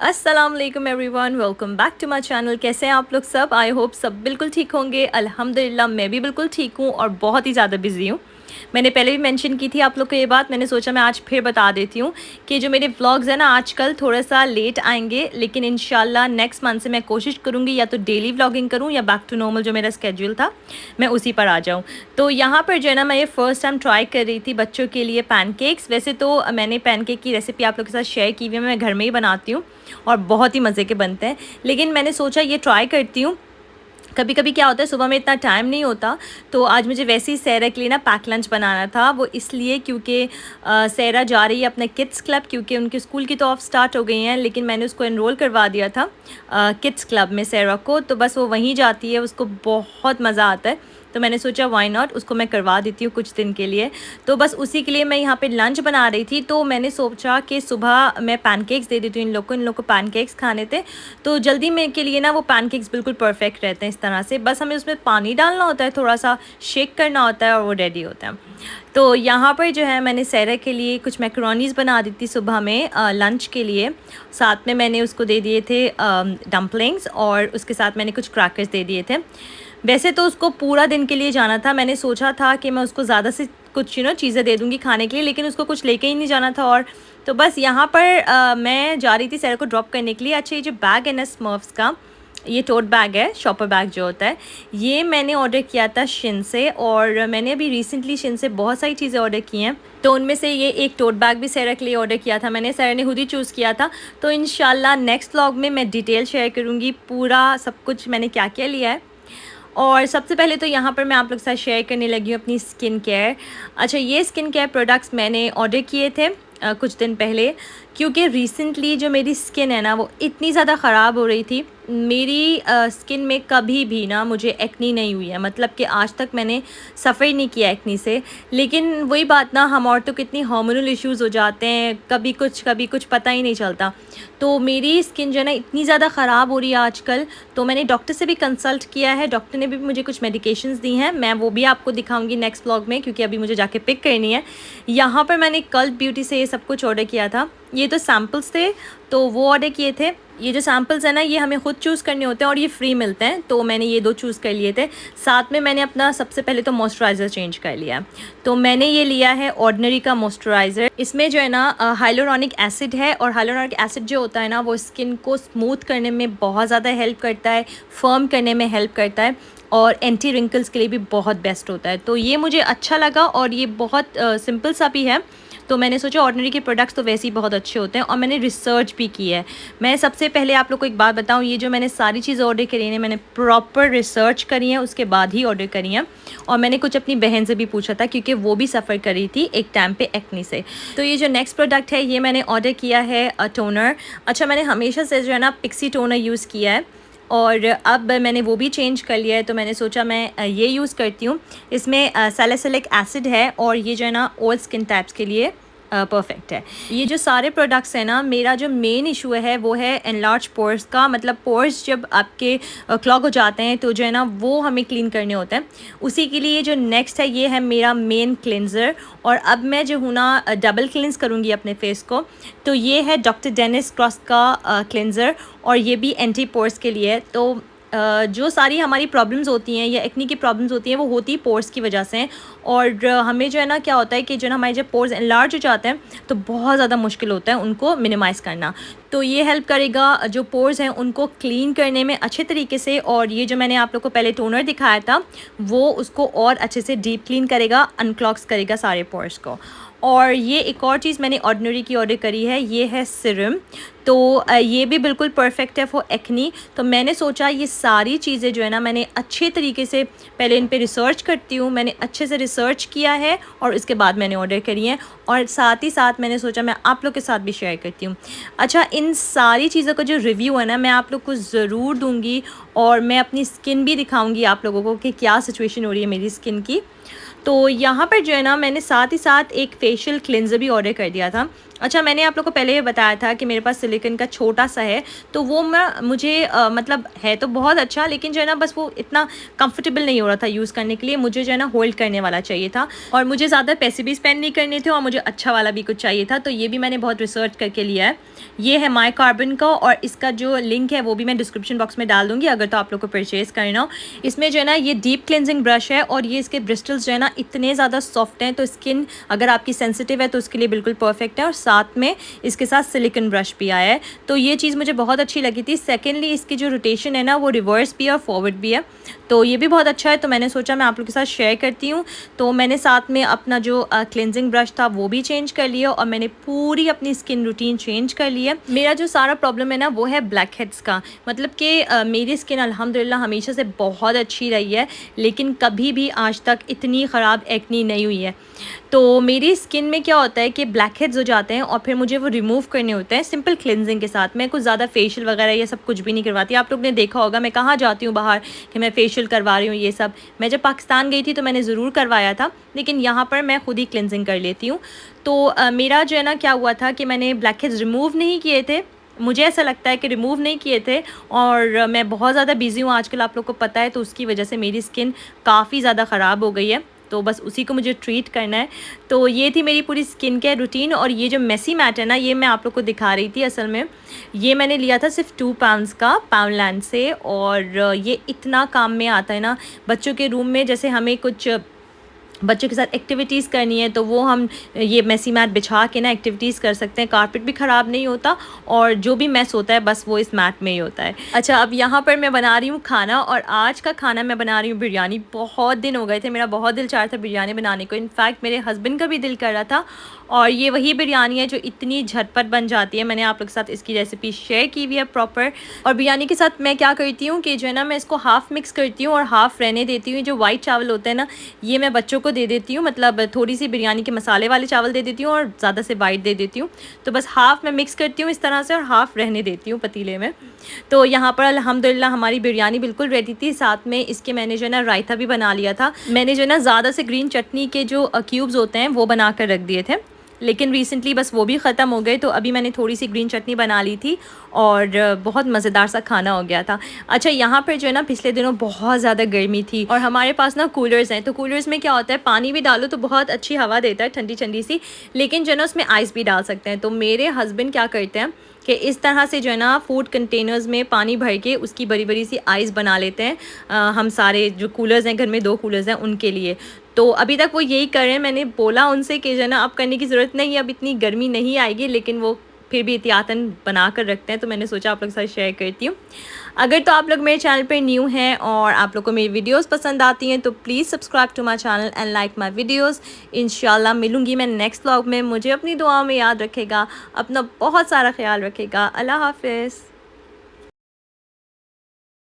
अस्सलाम वालेकुम everyone, welcome back to my channel. कैसे हैं आप लोग सब? आई होप सब बिल्कुल ठीक होंगे। अल्हम्दुलिल्लाह मैं भी बिल्कुल ठीक हूँ और बहुत ही ज़्यादा बिज़ी हूँ। मैंने पहले भी मेंशन की थी आप लोग को ये बात, मैंने सोचा मैं आज फिर बता देती हूँ कि जो मेरे व्लॉग्स हैं ना आजकल थोड़ा सा लेट आएंगे, लेकिन इंशाल्लाह नेक्स्ट मंथ से मैं कोशिश करूँगी या तो डेली व्लॉगिंग करूँ या बैक टू नॉर्मल जो मेरा स्केड्यूल था मैं उसी पर आ जाऊँ। तो यहाँ पर जो है ना मैं ये फ़र्स्ट टाइम ट्राई कर रही थी बच्चों के लिए पैनकेक्स। वैसे तो मैंने पैनकेक की रेसिपी आप लोग के साथ शेयर की हुई है, मैं घर में ही बनाती हूँ और बहुत ही मज़े के बनते हैं। लेकिन मैंने सोचा ये ट्राई करती हूँ। कभी कभी क्या होता है सुबह में इतना टाइम नहीं होता, तो आज मुझे वैसे ही सहरा के लिए ना पैक लंच बनाना था। वो इसलिए क्योंकि सहरा जा रही है अपने किड्स क्लब, क्योंकि उनके स्कूल की तो ऑफ स्टार्ट हो गई हैं, लेकिन मैंने उसको एनरोल करवा दिया था किड्स क्लब में सहरा को। तो बस वो वहीं जाती है, उसको बहुत मज़ा आता है, तो मैंने सोचा व्हाई नॉट उसको मैं करवा देती हूँ कुछ दिन के लिए। तो बस उसी के लिए मैं यहाँ पे लंच बना रही थी। तो मैंने सोचा कि सुबह मैं पैनकेक्स दे देती हूँ इन लोग को पैनकेक्स खाने थे, तो जल्दी में के लिए ना वो पैनकेक्स बिल्कुल परफेक्ट रहते हैं इस तरह से। बस हमें उसमें पानी डालना होता है, थोड़ा सा शेक करना होता है और वो रेडी होता है। तो यहाँ पर जो है मैंने सहरा के लिए कुछ मैकरोनीज़ बना दी थी सुबह में लंच के लिए। साथ में मैंने उसको दे दिए थे डम्पलिंग्स और उसके साथ मैंने कुछ क्रैकर्स दे दिए थे। वैसे तो उसको पूरा दिन के लिए जाना था, मैंने सोचा था कि मैं उसको ज़्यादा से कुछ चीज़ें दे दूँगी खाने के लिए, लेकिन उसको कुछ लेके ही नहीं जाना था। और तो बस यहाँ पर मैं जा रही थी सहरा को ड्रॉप करने के लिए। अच्छा, ये जो बैग है ना स्मर्फ्स का, ये टोट बैग है, शॉपर बैग जो होता है, ये मैंने ऑर्डर किया था शिन से। और मैंने अभी रिसेंटली शिन से बहुत सारी चीज़ें ऑर्डर की हैं, तो उनमें से ये एक टोट बैग भी सहरा के लिए ऑर्डर किया था मैंने, सहरा ने खुद ही चूज़ किया था। तो इंशाल्लाह नेक्स्ट व्लॉग में मैं डिटेल शेयर करूँगी पूरा सब कुछ मैंने क्या क्या लिया है। और सबसे पहले तो यहाँ पर मैं आप लोग के साथ शेयर करने लगी हूँ अपनी स्किन केयर। अच्छा, ये स्किन केयर प्रोडक्ट्स मैंने ऑर्डर किए थे कुछ दिन पहले, क्योंकि रिसेंटली जो मेरी स्किन है ना वो इतनी ज़्यादा ख़राब हो रही थी। मेरी स्किन में कभी भी ना मुझे एक्नी नहीं हुई है, मतलब कि आज तक मैंने सफ़र नहीं किया एक्नी से। लेकिन वही बात ना, हम औरतों के इतनी हार्मोनल इश्यूज़ हो जाते हैं, कभी कुछ पता ही नहीं चलता। तो मेरी स्किन जो है ना इतनी ज़्यादा ख़राब हो रही है आजकल। तो मैंने डॉक्टर से भी कंसल्ट किया है, डॉक्टर ने भी मुझे कुछ मेडिकेशंस दी हैं, मैं वो भी आपको दिखाऊंगी नेक्स्ट व्लॉग में, क्योंकि अभी मुझे जाके पिक करनी है। यहाँ पर मैंने कल्ट ब्यूटी से ये सब कुछ ऑर्डर किया था। ये तो सैम्पल्स थे, तो वो ऑर्डर किए थे। ये जो सैम्पल्स हैं ना ये हमें ख़ुद चूज़ करने होते हैं और ये फ्री मिलते हैं, तो मैंने ये 2 चूज़ कर लिए थे। साथ में मैंने अपना सबसे पहले तो मॉइस्चराइज़र चेंज कर लिया। तो मैंने ये लिया है ऑर्डिनरी का मॉइस्चराइज़र। इसमें जो है ना हाइलुरोनिक एसिड है, और हाइलुरोनिक एसिड जो होता है ना वो स्किन को स्मूथ करने में बहुत ज़्यादा हेल्प करता है, फर्म करने में हेल्प करता है, और एंटी रिंकल्स के लिए भी बहुत बेस्ट होता है। तो ये मुझे अच्छा लगा और ये बहुत सिंपल सा भी है। तो मैंने सोचा ऑर्डिनरी के प्रोडक्ट्स तो वैसे ही बहुत अच्छे होते हैं, और मैंने रिसर्च भी की है। मैं सबसे पहले आप लोग को एक बात बताऊं, ये जो मैंने सारी चीज़ें ऑर्डर करी हैं मैंने प्रॉपर रिसर्च करी है, उसके बाद ही ऑर्डर करी हैं। और मैंने कुछ अपनी बहन से भी पूछा था, क्योंकि वो भी सफ़र कर रही थी एक टाइम पे एक्नी से। तो ये जो नेक्स्ट प्रोडक्ट है ये मैंने ऑर्डर किया है टोनर। अच्छा, मैंने हमेशा से जो है ना पिक्सी टोनर यूज़ किया है, और अब मैंने वो भी चेंज कर लिया है, तो मैंने सोचा मैं ये यूज़ करती हूँ। इसमें सैलिसिलिक एसिड है, और ये जो है ना ऑल स्किन टाइप्स के लिए परफेक्ट है। ये जो सारे प्रोडक्ट्स हैं ना, मेरा जो मेन इशू है वो है एनलार्ज पोर्स का, मतलब पोर्स जब आपके क्लॉग हो जाते हैं तो जो है ना वो हमें क्लीन करने होते हैं। उसी के लिए जो नेक्स्ट है ये है मेरा मेन क्लिनज़र। और अब मैं जो हूँ ना डबल क्लिनस करूँगी अपने फेस को, तो ये है डॉक्टर डेनिस क्रॉस का क्लिनज़र, और ये भी एंटी पोर्स के लिए है। तो जो सारी हमारी प्रॉब्लम्स होती हैं या एक्नी की प्रॉब्लम्स होती हैं वो होती पोर्स की वजह से। और हमें जो है ना क्या होता है कि जो है ना हमारे जब पोर्स एनलार्ज हो जाते हैं तो बहुत ज़्यादा मुश्किल होता है उनको मिनिमाइज़ करना। तो ये हेल्प करेगा जो पोर्स हैं उनको क्लीन करने में अच्छे तरीके से। और ये जो मैंने आप लोग को पहले टोनर दिखाया था वो उसको और अच्छे से डीप क्लीन करेगा, अनक्लॉग्स करेगा सारे पोर्स को। और ये एक और चीज़ मैंने ऑर्डिनरी की ऑर्डर करी है, ये है सिरम। तो ये भी बिल्कुल परफेक्ट है फॉर एक्नी। तो मैंने सोचा ये सारी चीज़ें जो है ना मैंने अच्छे तरीके से पहले इन पे रिसर्च करती हूँ, मैंने अच्छे से रिसर्च किया है और इसके बाद मैंने ऑर्डर करी है। और साथ ही साथ मैंने सोचा मैं आप लोग के साथ भी शेयर करती हूँ। अच्छा, इन सारी चीज़ों का जो रिव्यू है ना मैं आप लोग को ज़रूर दूँगी, और मैं अपनी स्किन भी दिखाऊँगी आप लोगों को कि क्या सिचुएशन हो रही है मेरी स्किन की। तो यहाँ पर जो है ना मैंने साथ ही साथ एक फेशियल क्लिनज़र भी ऑर्डर कर दिया था। अच्छा, मैंने आप लोग को पहले ये बताया था कि मेरे पास सिलिकॉन का छोटा-सा है, तो वो मैं मुझे मतलब है तो बहुत अच्छा, लेकिन जो है ना बस वो इतना कंफर्टेबल नहीं हो रहा था यूज़ करने के लिए। मुझे जो है ना होल्ड करने वाला चाहिए था और मुझे ज़्यादा पैसे भी स्पेंड नहीं करने थे और मुझे अच्छा वाला भी कुछ चाहिए था, तो ये भी मैंने बहुत रिसर्च करके लिया है। ये है माय कार्बन का और इसका जो लिंक है वो भी मैं डिस्क्रिप्शन बॉक्स में डाल दूँगी अगर तो आप लोग को परचेज़ करना हो। इसमें जो है ना ये डीप क्लींजिंग ब्रश है और ये इसके ब्रिस्टल्स जो है ना इतने ज़्यादा सॉफ्ट हैं, तो स्किन अगर आपकी सेंसिटिव है तो उसके लिए बिल्कुल परफेक्ट है। और साथ में इसके साथ सिलिकॉन ब्रश भी आया है, तो ये चीज़ मुझे बहुत अच्छी लगी थी। सेकेंडली इसकी जो रोटेशन है ना वो रिवर्स भी है और फॉरवर्ड भी है, तो ये भी बहुत अच्छा है। तो मैंने सोचा मैं आप लोग के साथ शेयर करती हूँ। तो मैंने साथ में अपना जो क्लेंजिंग ब्रश था वो भी चेंज कर लिया और मैंने पूरी अपनी स्किन रूटीन चेंज कर ली है। मेरा जो सारा प्रॉब्लम है ना वो है ब्लैक हेड्स का, मतलब कि मेरी स्किन अल्हम्दुलिल्लाह हमेशा से बहुत अच्छी रही है, लेकिन कभी भी आज तक इतनी ख़राब एक्नी नहीं हुई है। तो मेरी स्किन में क्या होता है कि ब्लैक हेड्स हो जाते हैं और फिर मुझे वो रिमूव करने होते हैं सिंपल क्लेंजिंग के साथ। मैं कुछ ज़्यादा फेशियल वगैरह ये सब कुछ भी नहीं करवाती। आप लोग ने देखा होगा मैं कहाँ जाती हूँ बाहर कि मैं फेशियल करवा रही हूँ ये सब। मैं जब पाकिस्तान गई थी तो मैंने ज़रूर करवाया था, लेकिन यहाँ पर मैं खुद ही क्लेंजिंग कर लेती हूँ। तो मेरा जो है ना क्या हुआ था कि मैंने ब्लैक हेड्स रिमूव नहीं किए थे, मुझे ऐसा लगता है कि रिमूव नहीं किए थे, और मैं बहुत ज़्यादा बिज़ी हूँ आजकल, आप लोग को पता है, तो उसकी वजह से मेरी स्किन काफ़ी ज़्यादा ख़राब हो गई है, तो बस उसी को मुझे ट्रीट करना है। तो ये थी मेरी पूरी स्किन केयर रूटीन। और ये जो मेसी मैट है ना ये मैं आप लोग को दिखा रही थी, असल में ये मैंने लिया था सिर्फ 2 पाउंड्स का पाउंडलैंड से, और ये इतना काम में आता है ना बच्चों के रूम में, जैसे हमें कुछ बच्चों के साथ एक्टिविटीज़ करनी है तो वो हम ये मेसी मैट बिछा के ना एक्टिविटीज़ कर सकते हैं। कारपेट भी ख़राब नहीं होता और जो भी मैस होता है बस वो इस मैट में ही होता है। अच्छा, अब यहाँ पर मैं बना रही हूँ खाना, और आज का खाना मैं बना रही हूँ बिरयानी। बहुत दिन हो गए थे, मेरा बहुत दिल चाह रहा था बिरयानी बनाने को, इनफैक्ट मेरे हस्बैंड का भी दिल कर रहा था। और ये वही बिरयानी है जो इतनी झटपट बन जाती है। मैंने आप लोग के साथ इसकी रेसिपी शेयर की हुई है प्रॉपर। और बिरयानी के साथ मैं क्या करती हूँ कि जो है ना मैं इसको हाफ़ मिक्स करती हूँ और हाफ़ रहने देती हूँ। जो वाइट चावल होता है ना ये मैं बच्चों को दे देती हूँ, मतलब थोड़ी सी बिरयानी के मसाले वाले चावल दे देती हूँ और ज़्यादा से वाइट दे देती हूँ। तो बस हाफ़ मैं मिक्स करती हूँ इस तरह से और हाफ़ रहने देती हूँ पतीले में। तो यहाँ पर अल्हम्दुलिल्लाह हमारी बिरयानी बिल्कुल रेडी थी। साथ में इसके मैंने जो है ना रायता भी बना लिया था। मैंने जो है ना ज़्यादा से ग्रीन चटनी के जो क्यूब्स होते हैं वो बना कर रख दिए थे, लेकिन रिसेंटली बस वो भी ख़त्म हो गए, तो अभी मैंने थोड़ी सी ग्रीन चटनी बना ली थी और बहुत मज़ेदार सा खाना हो गया था। अच्छा, यहाँ पर जो है ना पिछले दिनों बहुत ज़्यादा गर्मी थी और हमारे पास ना कूलर्स हैं, तो कूलर्स में क्या होता है पानी भी डालो तो बहुत अच्छी हवा देता है, ठंडी ठंडी सी, लेकिन जो है ना उसमें आइस भी डाल सकते हैं। तो मेरे हस्बैंड क्या करते हैं कि इस तरह से जो है ना फूड कंटेनर्स में पानी भर के उसकी बड़ी बड़ी सी आइस बना लेते हैं। हम सारे जो कूलर्स हैं घर में 2 कूलर्स हैं उनके लिए, तो अभी तक वो यही कर रहे हैं। मैंने बोला उनसे कि जो है ना अब करने की ज़रूरत नहीं है, अब इतनी गर्मी नहीं आएगी, लेकिन वो फिर भी एहतियातन बना कर रखते हैं, तो मैंने सोचा आप लोग के साथ शेयर करती हूँ। अगर तो आप लोग मेरे चैनल पर न्यू हैं और आप लोग को मेरी वीडियोस पसंद आती हैं तो please subscribe to my channel and like my videos. इंशाल्लाह मिलूंगी मैं नेक्स्ट व्लॉग में। मुझे अपनी दुआओं में याद रखेगा, अपना बहुत सारा ख्याल रखेगा। अल्लाह हाफ़िज़।